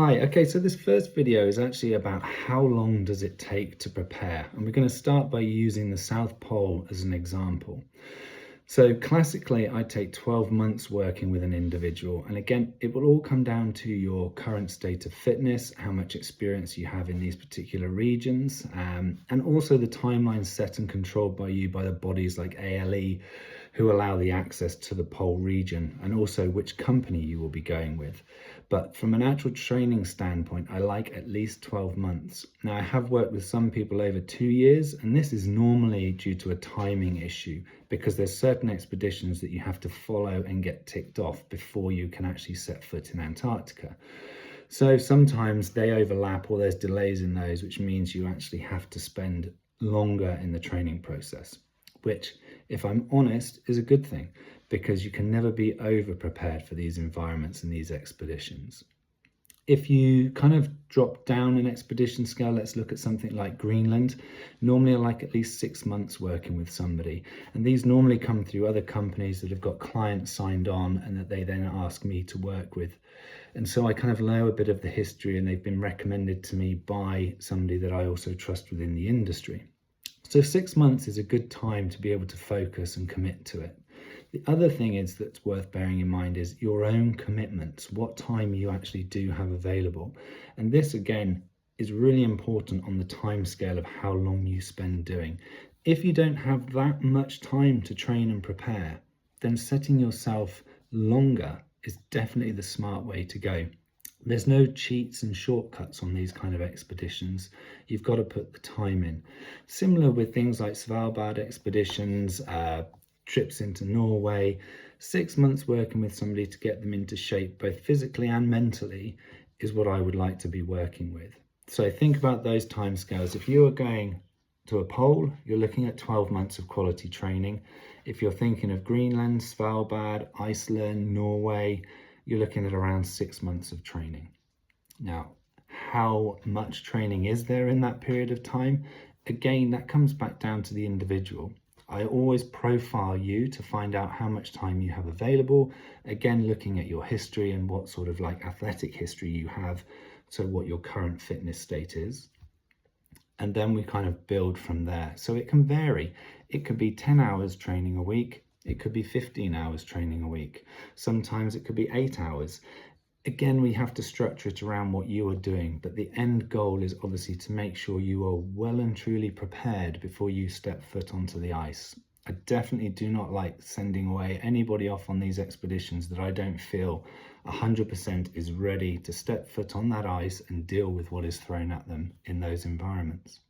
Hi, okay, so this first video is actually about how long does it take to prepare, and we're going to start by using the South Pole as an example. So classically, I take 12 months working with an individual, and again, it will all come down to your current state of fitness, how much experience you have in these particular regions, and also the timeline set and controlled by you by the bodies like ALE, who allow the access to the pole region, and also which company you will be going with. But from an actual training standpoint, I like at least 12 months. Now, I have worked with some people over 2 years, and this is normally due to a timing issue because there's certain expeditions that you have to follow and get ticked off before you can actually set foot in Antarctica. So sometimes they overlap or there's delays in those, which means you actually have to spend longer in the training process, which, if I'm honest, is a good thing because you can never be over prepared for these environments and these expeditions. If you kind of drop down an expedition scale, let's look at something like Greenland. Normally I like at least 6 months working with somebody, and these normally come through other companies that have got clients signed on and that they then ask me to work with. And so I kind of know a bit of the history, and they've been recommended to me by somebody that I also trust within the industry. So 6 months is a good time to be able to focus and commit to it. The other thing is that's worth bearing in mind is your own commitments, what time you actually do have available. And this again is really important on the time scale of how long you spend doing. If you don't have that much time to train and prepare, then setting yourself longer is definitely the smart way to go. There's no cheats and shortcuts on these kind of expeditions. You've got to put the time in. Similar with things like Svalbard expeditions, trips into Norway. 6 months working with somebody to get them into shape, both physically and mentally, is what I would like to be working with. So think about those timescales. If you are going to a pole, you're looking at 12 months of quality training. If you're thinking of Greenland, Svalbard, Iceland, Norway, you're looking at around 6 months of training. Now, how much training is there in that period of time? Again, that comes back down to the individual. I always profile you to find out how much time you have available. Again, looking at your history and what sort of like athletic history you have, so what your current fitness state is. And then we kind of build from there. So it can vary. It could be 10 hours training a week. It could be 15 hours training a week. Sometimes it could be 8 hours. Again, we have to structure it around what you are doing, but the end goal is obviously to make sure you are well and truly prepared before you step foot onto the ice. I definitely do not like sending away anybody off on these expeditions that I don't feel 100% is ready to step foot on that ice and deal with what is thrown at them in those environments.